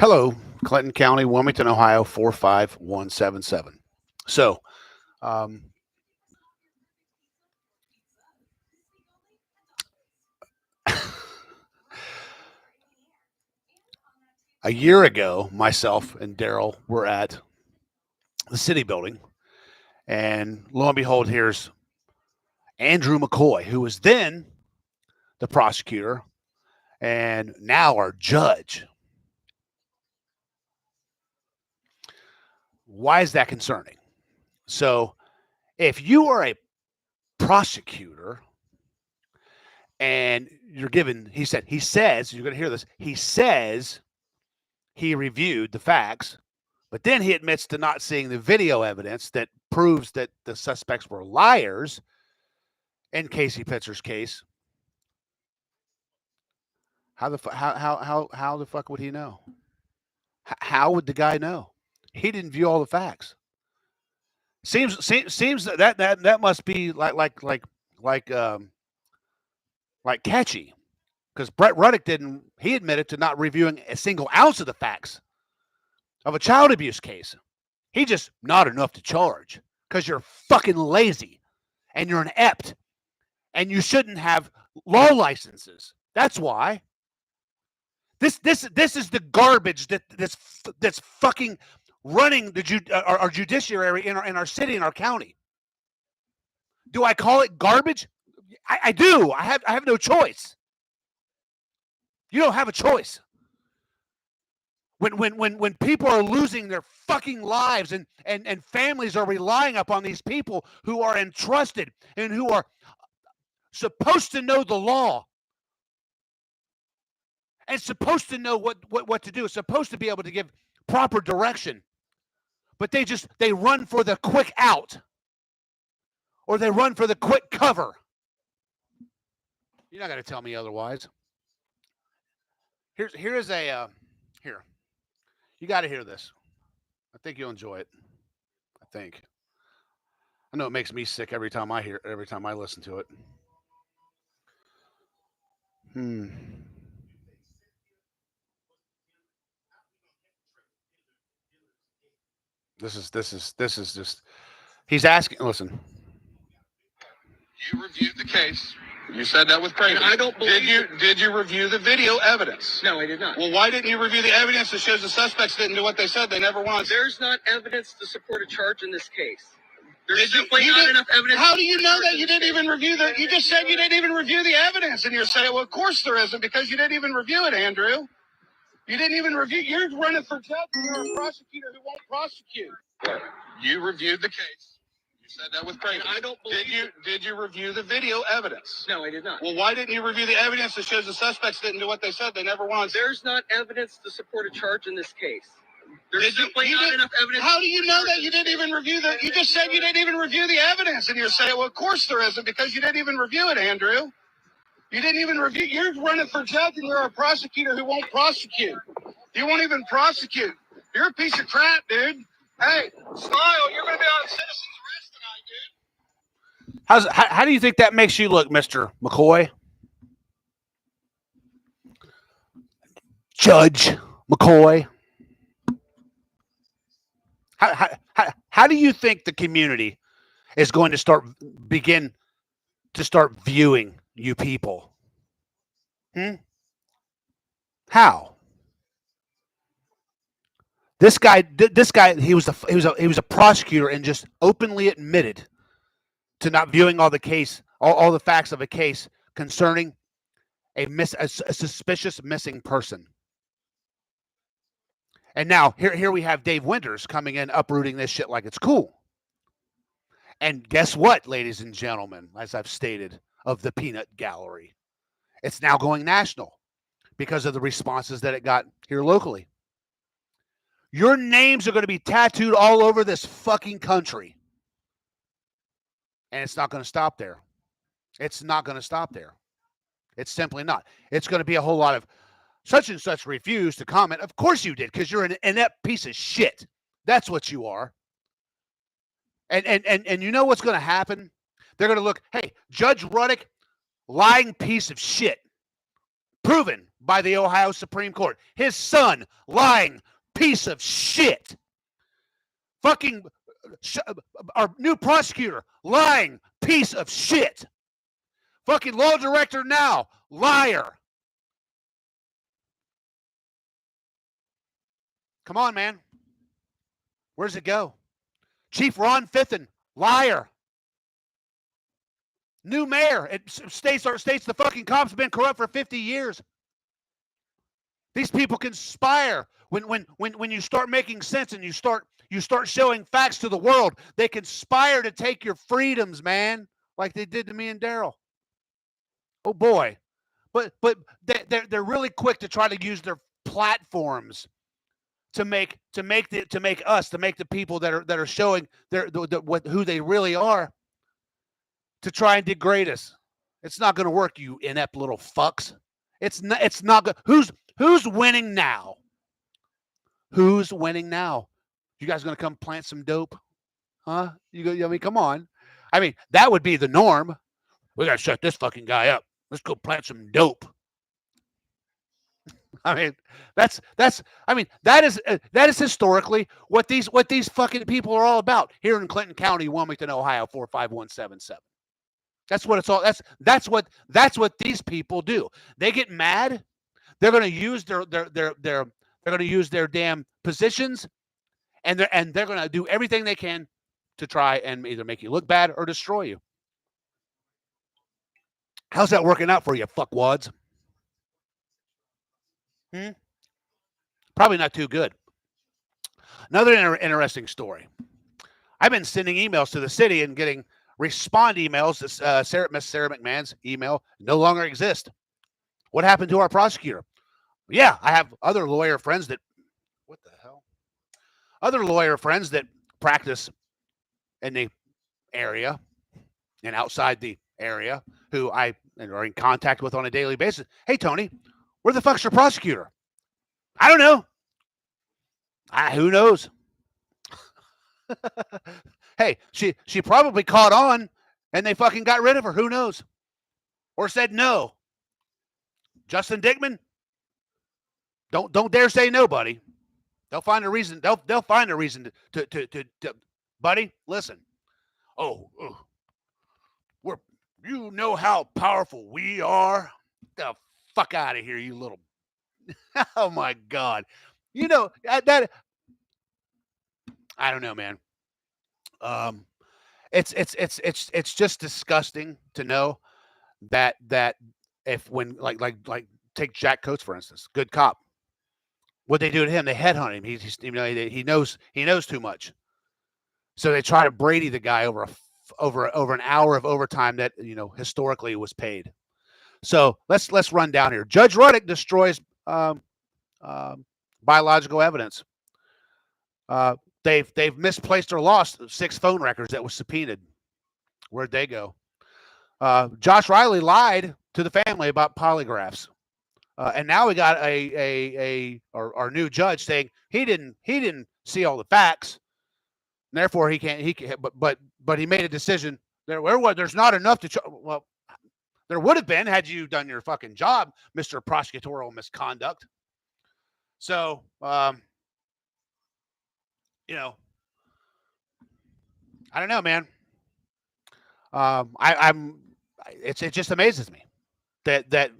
Hello, Clinton County, Wilmington, Ohio, 45177. So, um, a year ago, myself and Daryl were at the city building, and lo and behold, here's Andrew McCoy, who was then the prosecutor and now our judge. Why is that concerning? So, if you are a prosecutor and you're given, he says, you're going to hear this, he says he reviewed the facts, but then he admits to not seeing the video evidence that proves that the suspects were liars in Casey Pitzer's case. How the fuck would he know? How would the guy know? He didn't view all the facts. Seems that must be like catchy, because Brett Ruddick didn't. He admitted to not reviewing a single ounce of the facts of a child abuse case. He just not enough to charge because you're fucking lazy and you're inept and you shouldn't have law licenses. That's why. This is the garbage that's fucking running our judiciary in our city, in our county. Do I call it garbage? I do. I have no choice. You don't have a choice. When people are losing their fucking lives and families are relying upon these people who are entrusted and who are supposed to know the law and supposed to know what to do, supposed to be able to give proper direction, but they run for the quick out or they run for the quick cover. You're not going to tell me otherwise. Here's a here. You got to hear this. I think you'll enjoy it. I think. I know it makes me sick every time I listen to it. This is just. He's asking. Listen. You reviewed the case. You said that with Craven. I don't believe. Did you review the video evidence? No, I did not. Well, why didn't you review the evidence that shows the suspects didn't do what they said they never once? There's not evidence to support a charge in this case. There's simply not enough evidence. How do you know that? You didn't even review the. You just said you didn't even review the evidence, and you're saying, well, of course there isn't because you didn't even review it, Andrew. You didn't even review. You're running for judge. You're a prosecutor who won't prosecute. You reviewed the case. You said that with Craven. I don't believe. Did you review the video evidence? No, I did not. Well, why didn't you review the evidence that shows the suspects didn't do what they said they never once? There's not evidence to support a charge in this case. There's simply not enough evidence. How do you know that? You didn't even review the. You just said you didn't even review the evidence, and you're saying, well, of course there isn't because you didn't even review it, Andrew. You didn't even review. You're running for judge, and you're a prosecutor who won't prosecute. You won't even prosecute. You're a piece of crap, dude. Hey, smile. You're going to be on citizen's arrest tonight, dude. How do you think that makes you look, Mr. McCoy? Judge McCoy. How do you think the community is going to begin to start viewing you people? How? This guy, he was a prosecutor and just openly admitted to not viewing all the facts of a case concerning a suspicious missing person. And now here we have Dave Winters coming in, uprooting this shit like it's cool. And guess what, ladies and gentlemen, as I've stated, of the peanut gallery, it's now going national because of the responses that it got here locally. Your names are going to be tattooed all over this fucking country. And it's not going to stop there. It's not going to stop there. It's simply not. It's going to be a whole lot of such and such refused to comment. Of course you did, because you're an inept piece of shit. That's what you are. And you know what's going to happen? They're going to look, hey, Judge Ruddick, lying piece of shit. proven by the Ohio Supreme Court. His son, lying piece of shit. Fucking our new prosecutor, lying piece of shit. Fucking law director now, liar. Come on, man. Where's it go? Chief Ron Fitton, liar. New mayor. It states the fucking cops have been corrupt for 50 years. These people conspire. When you start making sense and you start showing facts to the world, they conspire to take your freedoms, man, like they did to me and Daryl. Oh boy. But they're really quick to try to use their platforms to make the people that are showing who they really are, to try and degrade us. It's not going to work, you inept little fucks. It's not good. Who's winning now? Who's winning now? You guys going to come plant some dope? Huh? Come on. I mean, that would be the norm. We got to shut this fucking guy up. Let's go plant some dope. I mean, that is historically what these fucking people are all about here in Clinton County, Wilmington, Ohio, 45177. That's what it's all. That's what these people do. They get mad. They're going to use they're going to use their damn positions, and they're going to do everything they can to try and either make you look bad or destroy you. How's that working out for you, fuckwads? Probably not too good. Another interesting story. I've been sending emails to the city and getting respond emails. This Miss Sarah McMahon's email no longer exists. What happened to our prosecutor? Yeah, I have other lawyer friends that. What the hell? Other lawyer friends that practice in the area and outside the area who I are in contact with on a daily basis. Hey, Tony, where the fuck's your prosecutor? I don't know. Who knows? Hey, she probably caught on and they fucking got rid of her. Who knows? Or said no. Justin Dickman, don't dare say no, buddy. They'll find a reason. They'll find a reason to buddy, listen. Oh, you know how powerful we are? Get the fuck out of here, you little. Oh my God. You know that I don't know, man. It's just disgusting to know that if when like take Jack Coates for instance, good cop. What they do to him, they headhunt him. He knows too much. So they try to Brady the guy over an hour of overtime that historically was paid. So let's run down here. Judge Ruddick destroys biological evidence. They've misplaced or lost 6 phone records that was subpoenaed. Where'd they go? Josh Riley lied to the family about polygraphs, and now we got our new judge saying he didn't see all the facts, and therefore he can't. But he made a decision. There's not enough to. Well, there would have been had you done your fucking job, Mr. Prosecutorial Misconduct. So, I don't know, man. It just amazes me that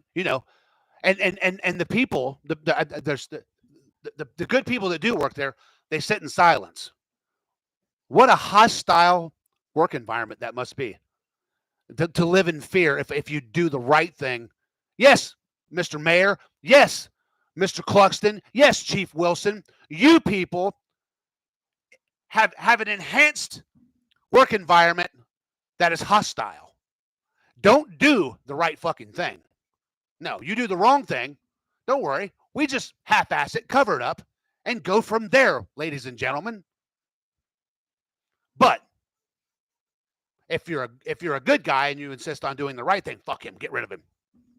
and the people, there's the good people that do work there, they sit in silence. What a hostile work environment that must be. To live in fear if you do the right thing. Yes, Mr. Mayor. Yes, Mr. Cluxton. Yes, Chief Wilson. You people have an enhanced work environment that is hostile. Don't do the right fucking thing. No, you do the wrong thing. Don't worry. We just half-ass it, cover it up, and go from there, ladies and gentlemen. But if you're a good guy and you insist on doing the right thing, fuck him. Get rid of him.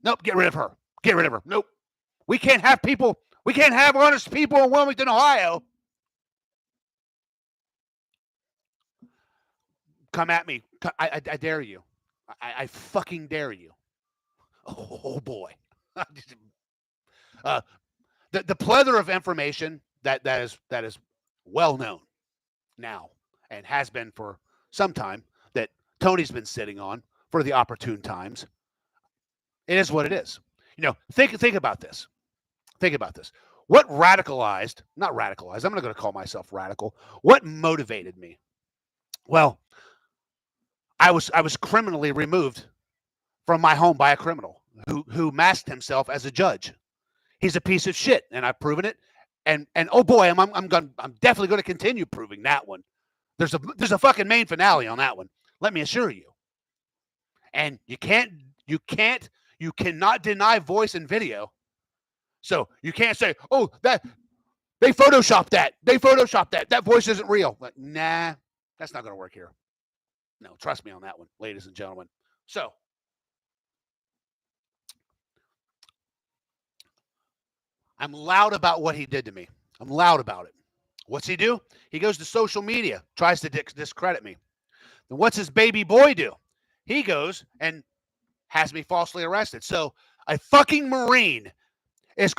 Nope, get rid of her. Get rid of her. Nope. We can't have honest people in Wilmington, Ohio. Come at me. I dare you. I fucking dare you. Oh boy. The plethora of information that is well known now and has been for some time that Tony's been sitting on for the opportune times. It is what it is. Think about this. Think about this. What radicalized, not radicalized, I'm not going to call myself radical. What motivated me? Well, I was criminally removed from my home by a criminal who masked himself as a judge. He's a piece of shit, and I've proven it. And oh boy, I'm definitely going to continue proving that one. There's a fucking main finale on that one. Let me assure you. And you cannot deny voice and video. So you can't say, oh, that they photoshopped that. That voice isn't real. Like, nah, that's not going to work here. No, trust me on that one, ladies and gentlemen. So I'm loud about what he did to me. I'm loud about it. What's he do? He goes to social media, tries to discredit me. Then what's his baby boy do? He goes and has me falsely arrested. So a fucking Marine is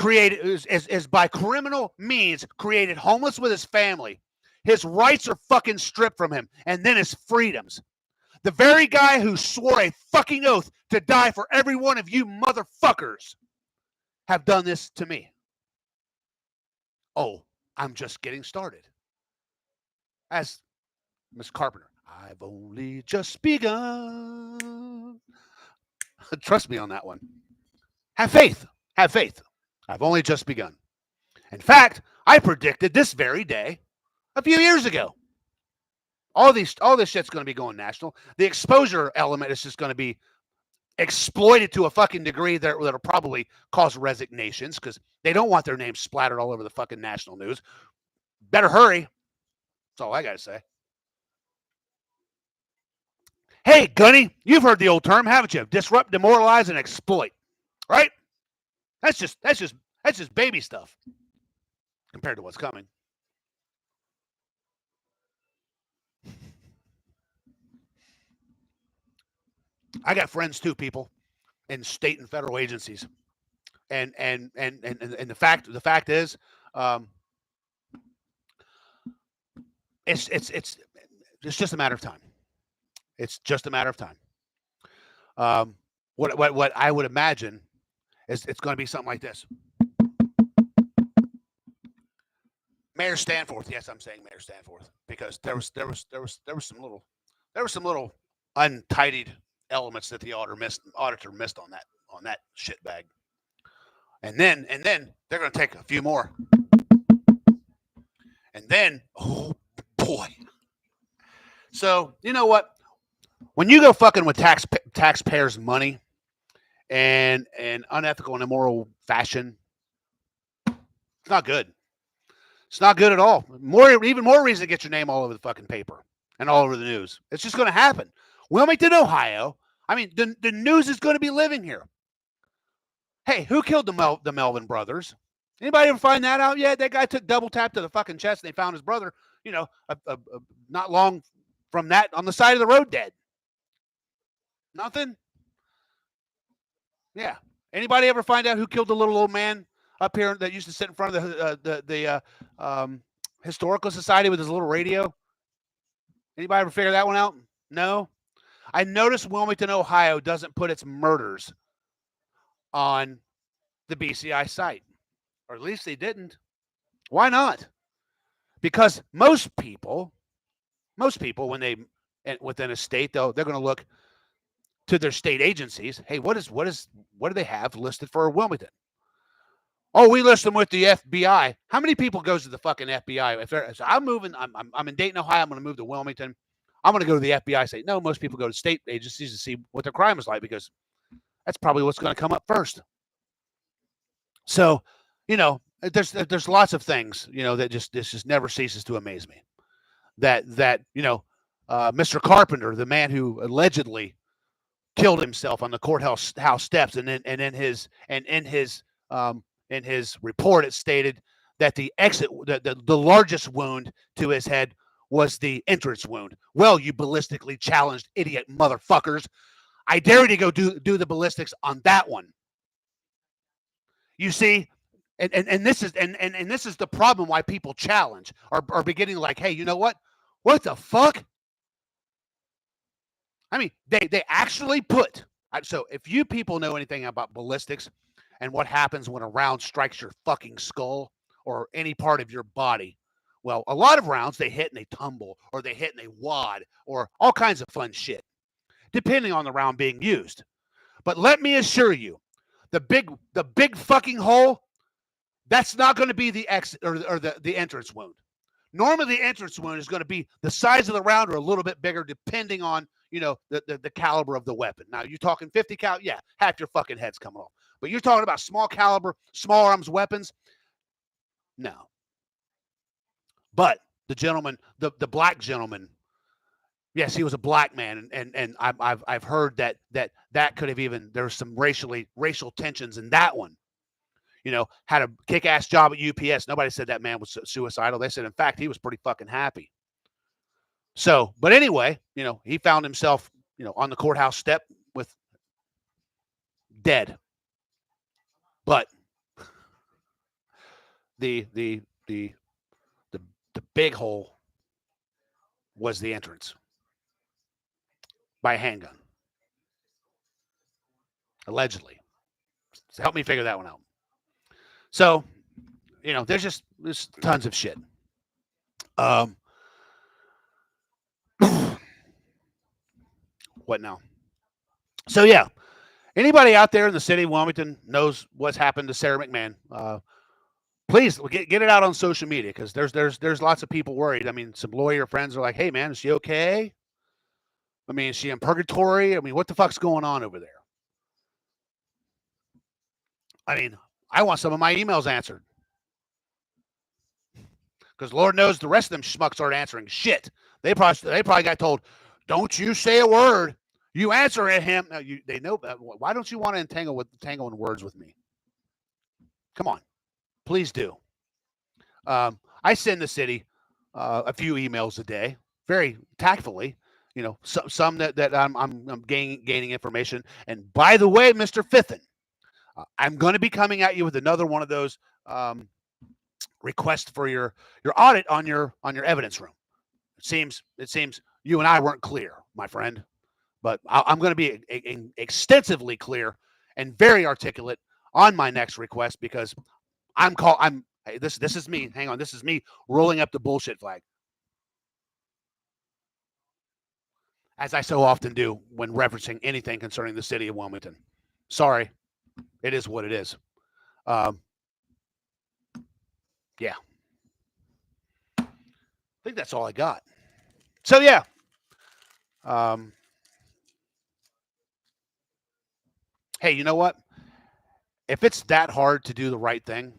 by criminal means created homeless with his family. His rights are fucking stripped from him, and then his freedoms. The very guy who swore a fucking oath to die for every one of you motherfuckers have done this to me. Oh, I'm just getting started. As Miss Carpenter, I've only just begun. Trust me on that one. Have faith. Have faith. I've only just begun. In fact, I predicted this very day a few years ago. All this shit's going to be going national. The exposure element is just going to be exploited to a fucking degree that'll probably cause resignations because they don't want their names splattered all over the fucking national news. Better hurry. That's all I got to say. Hey, Gunny, you've heard the old term, haven't you? Disrupt, demoralize, and exploit. Right? That's just baby stuff compared to what's coming. I got friends too, people, in state and federal agencies, and the fact is, it's just a matter of time. It's just a matter of time. What I would imagine is it's going to be something like this. Mayor Stanforth, yes, I'm saying Mayor Stanforth because there was some little untidied elements that the auditor missed on that shit bag. And then they're going to take a few more. And then, oh boy. So, you know what? When you go fucking with taxpayers' money and unethical and immoral fashion, it's not good. It's not good at all. Even more reason to get your name all over the fucking paper and all over the news. It's just going to happen. Wilmington, Ohio. I mean, the news is going to be living here. Hey, who killed the Melvin brothers? Anybody ever find that out yet? That guy took double tap to the fucking chest and they found his brother, not long from that on the side of the road dead. Nothing? Yeah. Anybody ever find out who killed the little old man up here that used to sit in front of the historical society with his little radio? Anybody ever figure that one out? No? I noticed Wilmington, Ohio doesn't put its murders on the BCI site. Or at least they didn't. Why not? Because most people, when they within a state, they're going to look to their state agencies. Hey, what do they have listed for Wilmington? Oh, we list them with the FBI. How many people goes to the fucking FBI? If I'm moving, I'm in Dayton, Ohio. I'm going to move to Wilmington. I'm going to go to the FBI. Say no. Most people go to state agencies to see what their crime is like because that's probably what's going to come up first. So, there's lots of things that this just never ceases to amaze me. That Mr. Carpenter, the man who allegedly killed himself on the courthouse steps, and in his report it stated that the largest wound to his head was the entrance wound. Well, you ballistically challenged idiot motherfuckers, I dare you to go do the ballistics on that one. You see, And this is and this is the problem why people challenge are beginning like, hey, you know what? What the fuck? I mean, they actually put so if you people know anything about ballistics and what happens when a round strikes your fucking skull or any part of your body, well, a lot of rounds they hit and they tumble or they hit and they wad or all kinds of fun shit, depending on the round being used. But let me assure you, the big fucking hole, that's not going to be the exit or the entrance wound. Normally, the entrance wound is going to be the size of the round or a little bit bigger, depending on the caliber of the weapon. Now, you're talking 50 cal, yeah, half your fucking head's coming off. But you're talking about small caliber, small arms weapons, no. But the gentleman, the black gentleman, yes, he was a black man, and I've heard that could have even there was some racial tensions in that one. Had a kick-ass job at UPS. Nobody said that man was suicidal. They said, in fact, he was pretty fucking happy. So, but anyway, he found himself, on the courthouse step with dead. But the big hole was the entrance by a handgun, allegedly. So help me figure that one out. So, there's tons of shit. What now? So yeah, anybody out there in the city of Wilmington knows what's happened to Sarah McMahon. Please get it out on social media because there's lots of people worried. I mean, some lawyer friends are like, "Hey man, is she okay? I mean, is she in purgatory? I mean, what the fuck's going on over there?" I mean, I want some of my emails answered. Because Lord knows the rest of them schmucks aren't answering shit. They probably got told, "Don't you say a word. You answer at him." Now they know. Why don't you want to entangle in words with me? Come on, please do. I send the city a few emails a day, very tactfully. Some that I'm gaining information. And by the way, Mr. Fithen, I'm going to be coming at you with another one of those requests for your audit on your evidence room. It seems you and I weren't clear, my friend, but I'm going to be extensively clear and very articulate on my next request because this is me. Hang on, this is me rolling up the bullshit flag, as I so often do when referencing anything concerning the city of Wilmington. Sorry, it is what it is. Yeah. I think that's all I got. So, yeah. Hey, you know what? If it's that hard to do the right thing,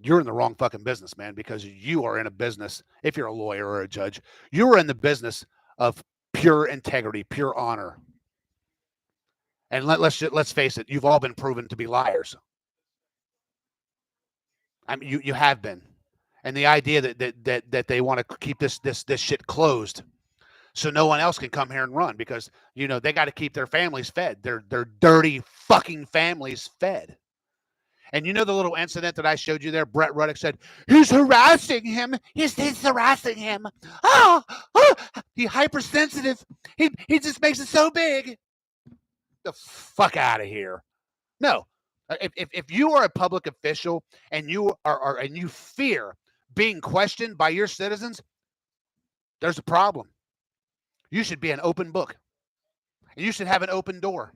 you're in the wrong fucking business, man, because you are in a business, if you're a lawyer or a judge, you are in the business of pure integrity, pure honor. And let's face it, you've all been proven to be liars. I mean, you have been. And the idea that they want to keep this shit closed so no one else can come here and run because they got to keep their families fed, their dirty fucking families fed. And the little incident that I showed you there, Brett Ruddick said, "He's harassing him. He's harassing him. Oh, he's hypersensitive. He just makes it so big." The fuck out of here. No. If you are a public official and you and you fear being questioned by your citizens, there's a problem. You should be an open book. And you should have an open door.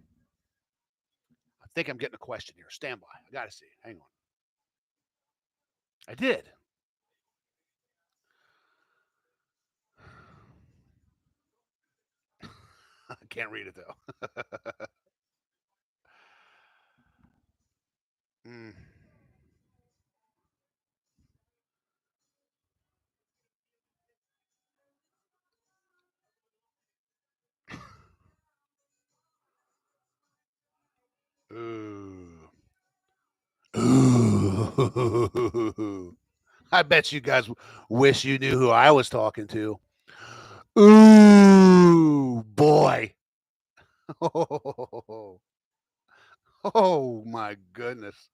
I think I'm getting a question here. Stand by. I got to see. Hang on. I did. I can't read it, though. Ooh. Ooh. I bet you guys wish you knew who I was talking to. Ooh, boy. Oh, my goodness.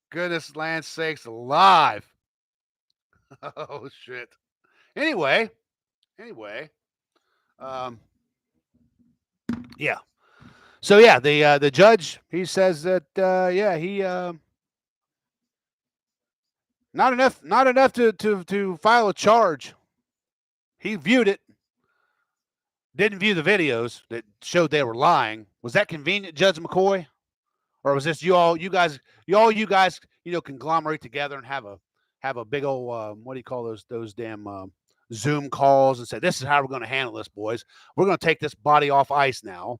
goodness, land sakes alive. Oh shit. Anyway, yeah. So yeah, the judge, he says that he not enough to file a charge. He viewed it, didn't view the videos that showed they were lying. Was that convenient, Judge McCoy? Or was this you guys, conglomerate together and have a big old what do you call those damn Zoom calls and say, this is how we're going to handle this, boys. We're going to take this body off ice now,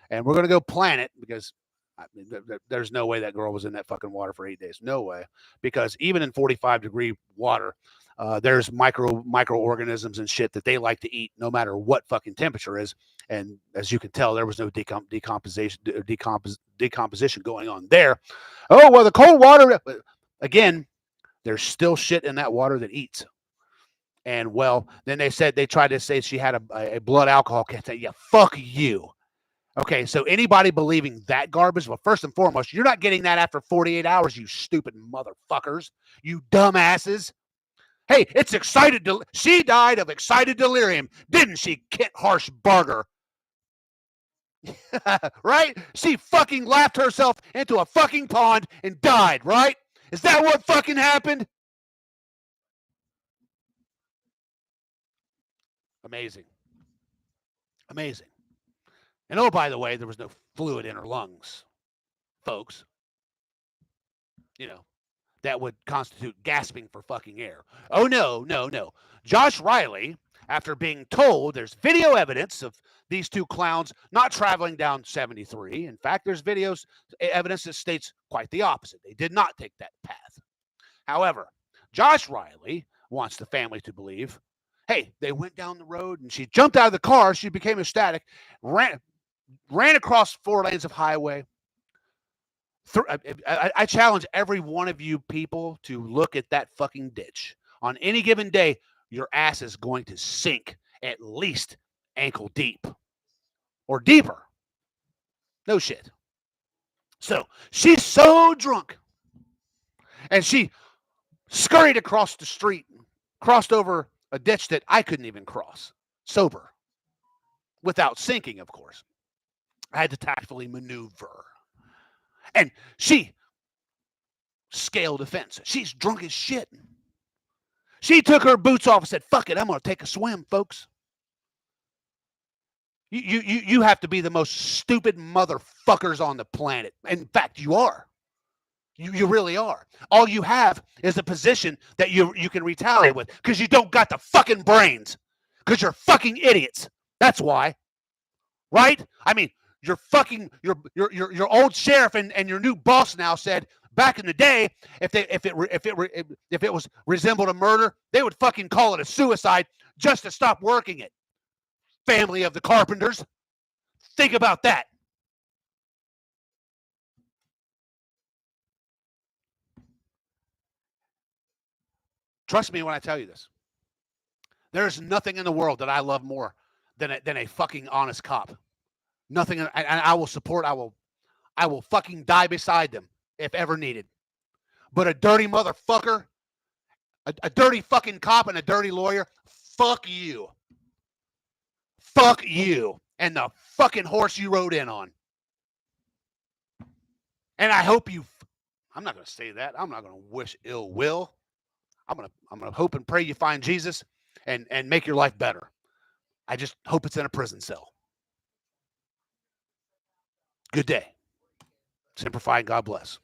and we're going to go plant it, because there's no way that girl was in that fucking water for 8 days. No way. Because even in 45-degree water, there's microorganisms and shit that they like to eat no matter what fucking temperature is. And as you can tell, there was no decomposition going on there. Oh, well, the cold water, again, there's still shit in that water that eats. And well, then they tried to say she had a blood alcohol content. Yeah, fuck you. Okay, so anybody believing that garbage, well, first and foremost, you're not getting that after 48 hours, you stupid motherfuckers, you dumbasses. Hey, it's excited. She died of excited delirium, didn't she, Kit Harshbarger? Right? She fucking laughed herself into a fucking pond and died, right? Is that what fucking happened? Amazing. Amazing. And oh, by the way, there was no fluid in her lungs, folks. That would constitute gasping for fucking air. Oh, no. Josh Riley, after being told there's video evidence of these two clowns not traveling down 73. In fact, there's evidence that states quite the opposite. They did not take that path. However, Josh Riley wants the family to believe, hey, they went down the road and she jumped out of the car. She became ecstatic, ran across 4 lanes of highway. I challenge every one of you people to look at that fucking ditch. On any given day, your ass is going to sink at least ankle deep or deeper. No shit. So she's so drunk, and she scurried across the street, crossed over a ditch that I couldn't even cross, sober, without sinking, of course. I had to tactfully maneuver. And she scaled a fence. She's drunk as shit. She took her boots off and said, fuck it, I'm going to take a swim, folks. You have to be the most stupid motherfuckers on the planet. In fact, you are. You really are. All you have is a position that you can retaliate with, because you don't got the fucking brains, because you're fucking idiots. That's why. Right? I mean, your old sheriff and your new boss now said back in the day, if it was resembled a murder, they would fucking call it a suicide just to stop working it. Family of the Carpenters. Think about that. Trust me when I tell you this. There's nothing in the world that I love more than a fucking honest cop. Nothing, and I will support. I will fucking die beside them if ever needed. But a dirty motherfucker, a dirty fucking cop, and a dirty lawyer, fuck you. Fuck you and the fucking horse you rode in on. And I hope I'm not going to say that. I'm not going to wish ill will. I'm going to hope and pray you find Jesus and make your life better. I just hope it's in a prison cell. Good day. Semper Fi, God bless.